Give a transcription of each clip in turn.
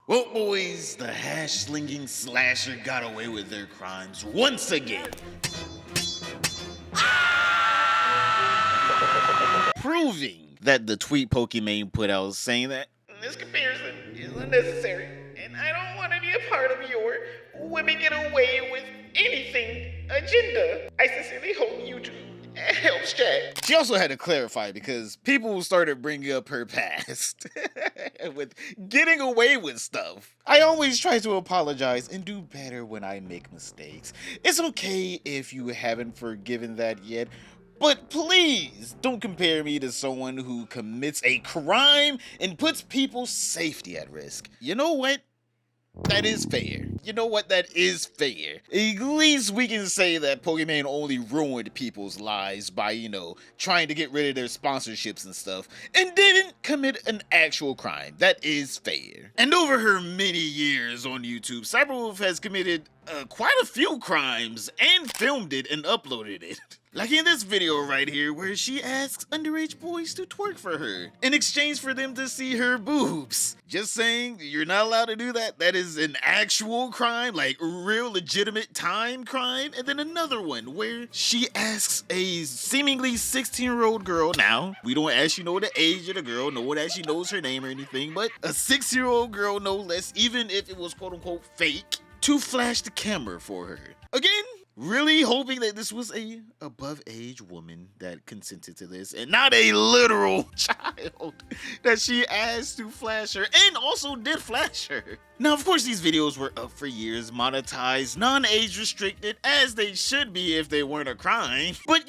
Well, boys, the hash-slinging slasher got away with their crimes once again. Proving that the tweet Pokimane put out saying that this comparison is unnecessary, and I don't want to be a part of your women get away with anything agenda. I sincerely hope YouTube helps Jack. she also had to clarify because people started bringing up her past with getting away with stuff. I always try to apologize and do better when I make mistakes. It's okay if you haven't forgiven that yet, but please don't compare me to someone who commits a crime and puts people's safety at risk. You know what? That is fair. You know what? That is fair. At least we can say that Pokimane only ruined people's lives by, trying to get rid of their sponsorships and stuff, and didn't commit an actual crime. That is fair. And over her many years on YouTube, SniperWolf has committed quite a few crimes and filmed it and uploaded it. Like in this video right here where she asks underage boys to twerk for her in exchange for them to see her boobs. Just saying, you're not allowed to do that. That is an actual crime, like real legitimate time crime. And then another one where she asks a seemingly 16-year-old girl. Now, we don't actually know the age of the girl. No one actually knows her name or anything, but a 6-year-old girl, no less, even if it was quote unquote fake, to flash the camera for her. Again, really hoping that this was a above age woman that consented to this and not a literal child that she asked to flash her and also did flash her. Now, of course, these videos were up for years, monetized, non-age restricted, as they should be if they weren't a crime. But,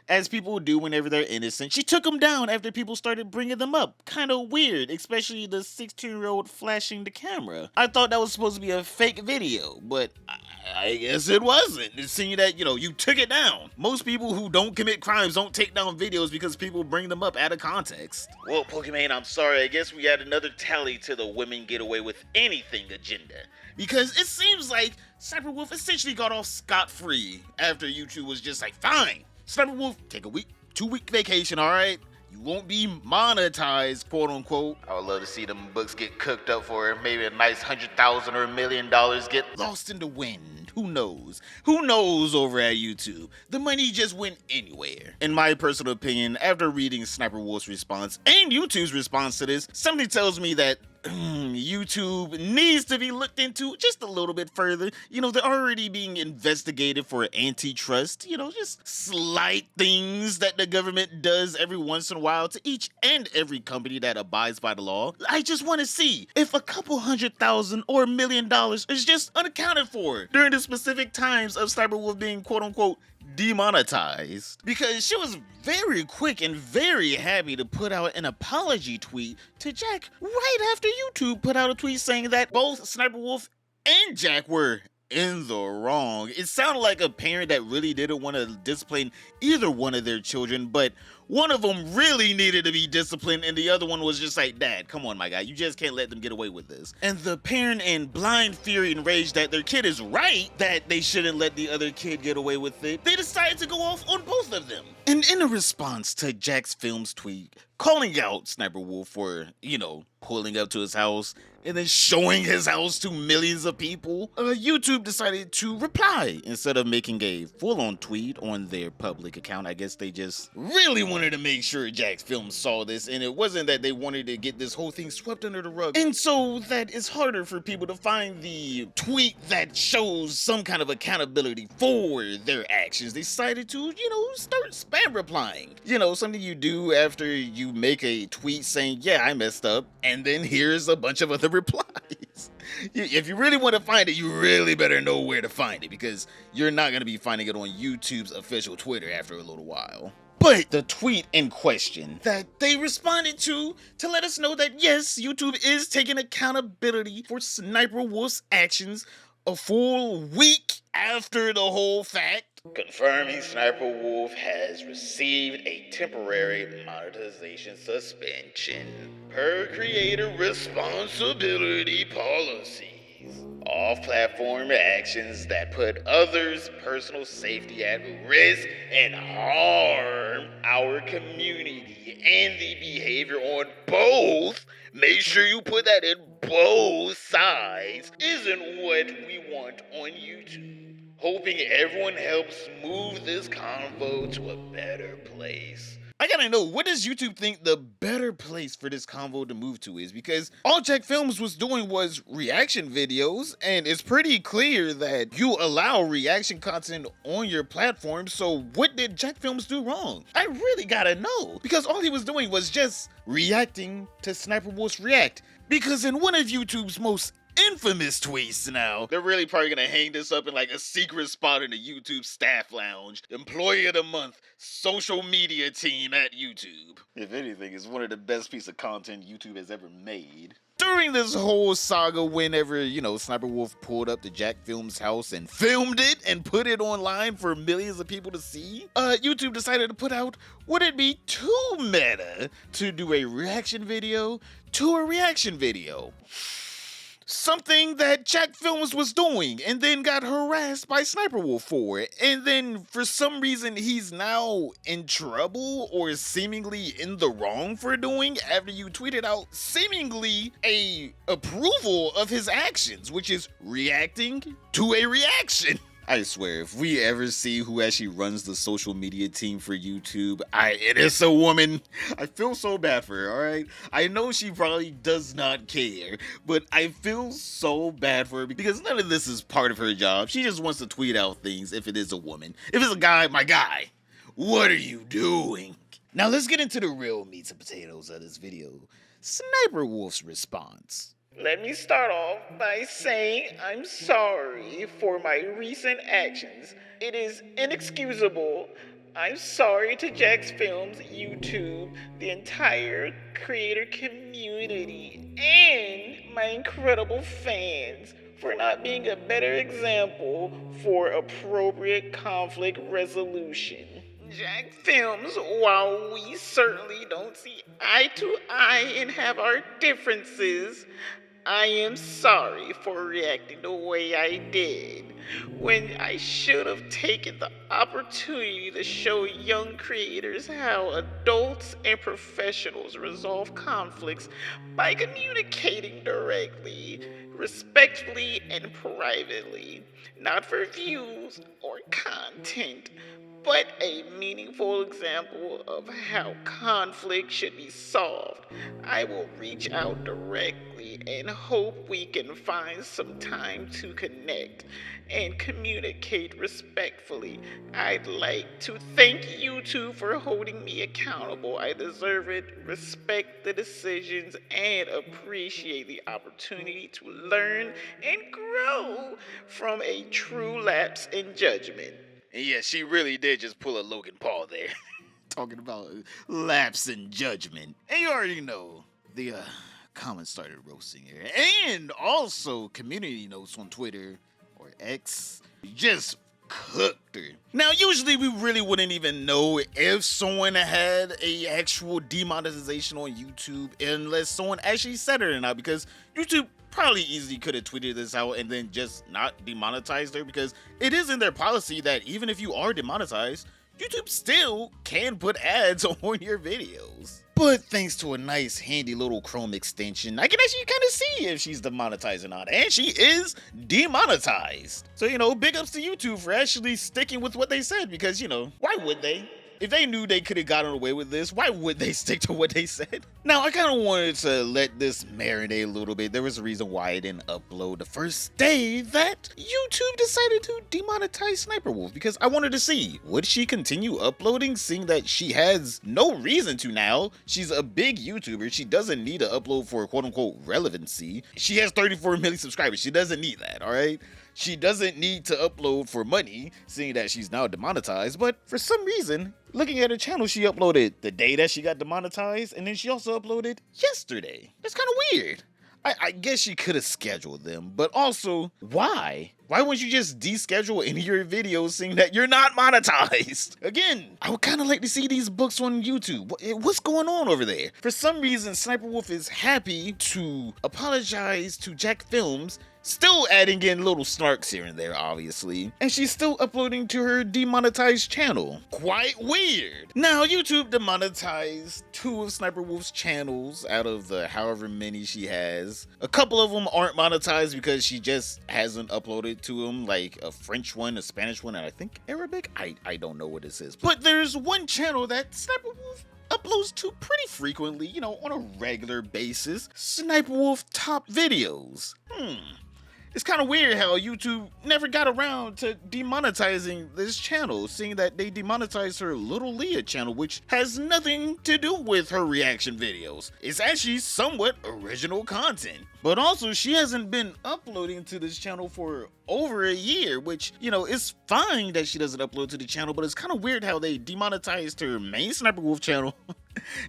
as people do whenever they're innocent, she took them down after people started bringing them up. Kind of weird, especially the 16-year-old flashing the camera. I thought that was supposed to be a fake video, but I guess it wasn't. It seemed that, you took it down. Most people who don't commit crimes don't take down videos because people bring them up out of context. Well, Pokimane, I'm sorry. I guess we had another tally to the women get away with anything agenda. Because it seems like SniperWolf essentially got off scot-free after YouTube was just like, fine. SniperWolf, take a 2-week vacation, alright? You won't be monetized, quote unquote. I would love to see them books get cooked up for her. Maybe a nice $100,000 or $1 million get lost in the wind. Who knows? Who knows over at YouTube? The money just went anywhere. In my personal opinion, after reading SniperWolf's response and YouTube's response to this, something tells me that YouTube needs to be looked into just a little bit further. They're already being investigated for antitrust, just slight things that the government does every once in a while to each and every company that abides by the law. I just want to see if a couple $100,000 or $1 million is just unaccounted for during the specific times of SniperWolf being quote unquote demonetized, because she was very quick and very happy to put out an apology tweet to Jack right after YouTube put out a tweet saying that both SniperWolf and Jack were in the wrong. It sounded like a parent that really didn't want to discipline either one of their children, but one of them really needed to be disciplined and the other one was just like, Dad, come on, my guy, you just can't let them get away with this. And the parent, in blind fury and rage that their kid is right, that they shouldn't let the other kid get away with it, they decided to go off on both of them. And in a response to Jack's Films tweet, calling out SniperWolf for, pulling up to his house and then showing his house to millions of people, YouTube decided to reply instead of making a full-on tweet on their public account. I guess they just really wanted to make sure Jack's Films saw this, and it wasn't that they wanted to get this whole thing swept under the rug. And so that it's harder for people to find the tweet that shows some kind of accountability for their actions. They decided to, start spam replying. Something you do after you make a tweet saying, yeah, I messed up, and then here's a bunch of other replies. If you really want to find it, you really better know where to find it, because you're not going to be finding it on YouTube's official Twitter after a little while. But the tweet in question that they responded to let us know that yes, YouTube is taking accountability for SniperWolf's actions a full week after the whole fact, confirming SniperWolf has received a temporary monetization suspension per creator responsibility policy. Off-platform actions that put others' personal safety at risk and harm our community and the behavior on both, make sure you put that in both sides, isn't what we want on YouTube. Hoping everyone helps move this convo to a better place. I gotta know, what does YouTube think the better place for this convo to move to is? Because all Jack Films was doing was reaction videos, and it's pretty clear that you allow reaction content on your platform, so what did Jack Films do wrong? I really gotta know, because all he was doing was just reacting to SniperWolf's React. Because in one of YouTube's most infamous tweets now, they're really probably gonna hang this up in like a secret spot in the YouTube staff lounge. Employee of the month, social media team at YouTube. If anything, it's one of the best pieces of content YouTube has ever made. During this whole saga, whenever, SniperWolf pulled up to Jack Films' house and filmed it and put it online for millions of people to see, YouTube decided to put out, would it be too meta to do a reaction video to a reaction video? Something that Jack Films was doing and then got harassed by SniperWolf for it. And then for some reason he's now in trouble or seemingly in the wrong for doing after you tweeted out seemingly a approval of his actions, which is reacting to a reaction. I swear, if we ever see who actually runs the social media team for YouTube, it is a woman. I feel so bad for her, alright? I know she probably does not care, but I feel so bad for her because none of this is part of her job. She just wants to tweet out things if it is a woman. If it's a guy, my guy, what are you doing? Now let's get into the real meats and potatoes of this video. SniperWolf's response. Let me start off by saying I'm sorry for my recent actions. It is inexcusable. I'm sorry to Jack's Films, YouTube, the entire creator community, and my incredible fans for not being a better example for appropriate conflict resolution. Jack Films, while we certainly don't see eye to eye and have our differences, I am sorry for reacting the way I did, when I should have taken the opportunity to show young creators how adults and professionals resolve conflicts by communicating directly, respectfully, and privately, not for views or content, but a meaningful example of how conflict should be solved. I will reach out directly and hope we can find some time to connect and communicate respectfully. I'd like to thank YouTube for holding me accountable. I deserve it, respect the decisions, and appreciate the opportunity to learn and grow from a true lapse in judgment. And yeah, she really did just pull a Logan Paul there. Talking about lapse in judgment. And you already know, the comments started roasting her. And also, community notes on Twitter, or X, just cooked her. Now, usually we really wouldn't even know if someone had a actual demonetization on YouTube unless someone actually said it or not, because YouTube probably easily could have tweeted this out and then just not demonetized her, because it is in their policy that even if you are demonetized, YouTube still can put ads on your videos. But thanks to a nice handy little Chrome extension, I can actually kind of see if she's demonetized or not, and she is demonetized. So, big ups to YouTube for actually sticking with what they said, because, why would they? If they knew they could have gotten away with this, why would they stick to what they said? Now, I kind of wanted to let this marinate a little bit. There was a reason why I didn't upload the first day that YouTube decided to demonetize SniperWolf, because I wanted to see, would she continue uploading, seeing that she has no reason to now? She's a big YouTuber. She doesn't need to upload for quote-unquote relevancy. She has 34 million subscribers. She doesn't need that, all right? She doesn't need to upload for money, seeing that she's now demonetized, but for some reason, looking at her channel, she uploaded the day that she got demonetized, and then she also uploaded yesterday. That's kind of weird. I guess she could have scheduled them, but also, why? Why wouldn't you just deschedule any of your videos saying that you're not monetized? Again, I would kind of like to see these books on YouTube. What's going on over there? For some reason, SniperWolf is happy to apologize to Jack Films, still adding in little snarks here and there, obviously. And she's still uploading to her demonetized channel. Quite weird. Now, YouTube demonetized 2 of SniperWolf's channels out of the however many she has. A couple of them aren't monetized because she just hasn't uploaded to them, like a French one, a Spanish one, and I think Arabic? I don't know what this is. But there's one channel that SniperWolf uploads to pretty frequently, you know, on a regular basis. SniperWolf Top Videos. It's kind of weird how YouTube never got around to demonetizing this channel, seeing that they demonetized her Little Leah channel, which has nothing to do with her reaction videos. It's actually somewhat original content. But also, she hasn't been uploading to this channel for over a year, which, you know, it's fine that she doesn't upload to the channel, but it's kind of weird how they demonetized her main SniperWolf channel,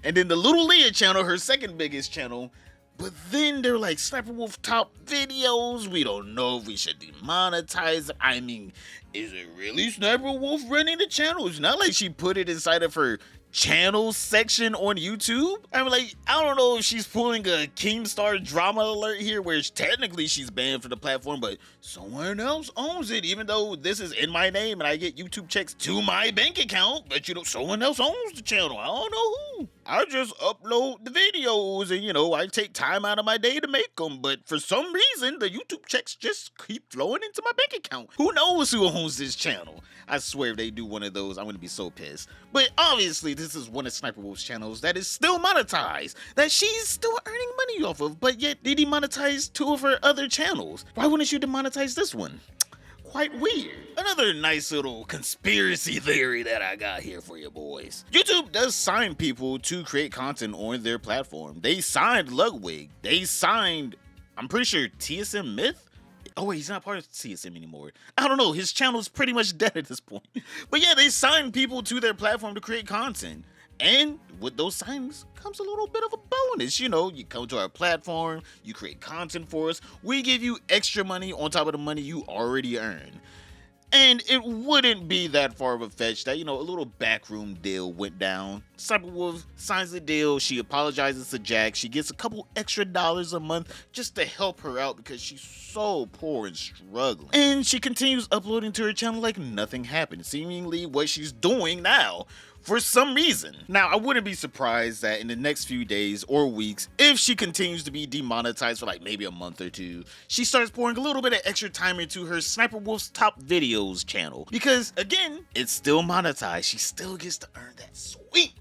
and then the Little Leah channel, her second biggest channel. But then they're like, SniperWolf Top Videos, we don't know if we should demonetize. I mean, is it really SniperWolf running the channel? It's not like she put it inside of her channel section on YouTube. I'm like, I don't know if she's pulling a Keemstar drama alert here where technically she's banned from the platform, but someone else owns it, even though this is in my name and I get YouTube checks to my bank account, but you know, someone else owns the channel. I don't know who. I just upload the videos and, you know, I take time out of my day to make them, but for some reason, the YouTube checks just keep flowing into my bank account. Who knows who owns this channel? I swear if they do one of those, I'm gonna be so pissed. But obviously, this is one of SniperWolf's channels that is still monetized, that she's still earning money off of, but yet they demonetized 2 of her other channels. Why wouldn't you demonetize this one? Quite weird. Another nice little conspiracy theory that I got here for you boys. YouTube does sign people to create content on their platform. They signed Ludwig. They signed, I'm pretty sure, TSM Myth? Oh wait, he's not part of TSM anymore. I don't know, his channel's pretty much dead at this point. But yeah, they sign people to their platform to create content. And with those signings comes a little bit of a bonus. You know, you come to our platform, you create content for us, we give you extra money on top of the money you already earn. And it wouldn't be that far of a fetch that, you know, a little backroom deal went down. SniperWolf signs the deal, she apologizes to Jack, she gets a couple extra dollars a month just to help her out because she's so poor and struggling. And she continues uploading to her channel like nothing happened, seemingly what she's doing now. For some reason. Now, I wouldn't be surprised that in the next few days or weeks, if she continues to be demonetized for like maybe a month or 2, she starts pouring a little bit of extra time into her SniperWolf's Top Videos channel. Because again, it's still monetized. She still gets to earn that sweet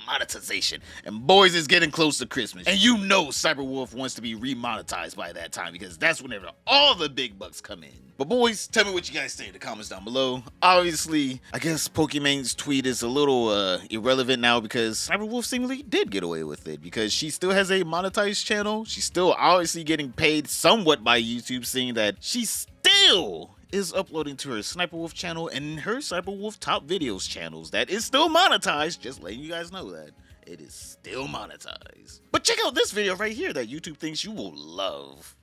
monetization. And boys, it's getting close to Christmas. And you know SniperWolf wants to be remonetized by that time because that's whenever all the big bucks come in. But boys, tell me what you guys think in the comments down below. Obviously, I guess Pokemon's tweet is a little irrelevant now because SniperWolf seemingly did get away with it because she still has a monetized channel. She's still obviously getting paid somewhat by YouTube, seeing that she still is uploading to her SniperWolf channel and her SniperWolf Top Videos channels that is still monetized, just letting you guys know that it is still monetized. But check out this video right here that YouTube thinks you will love.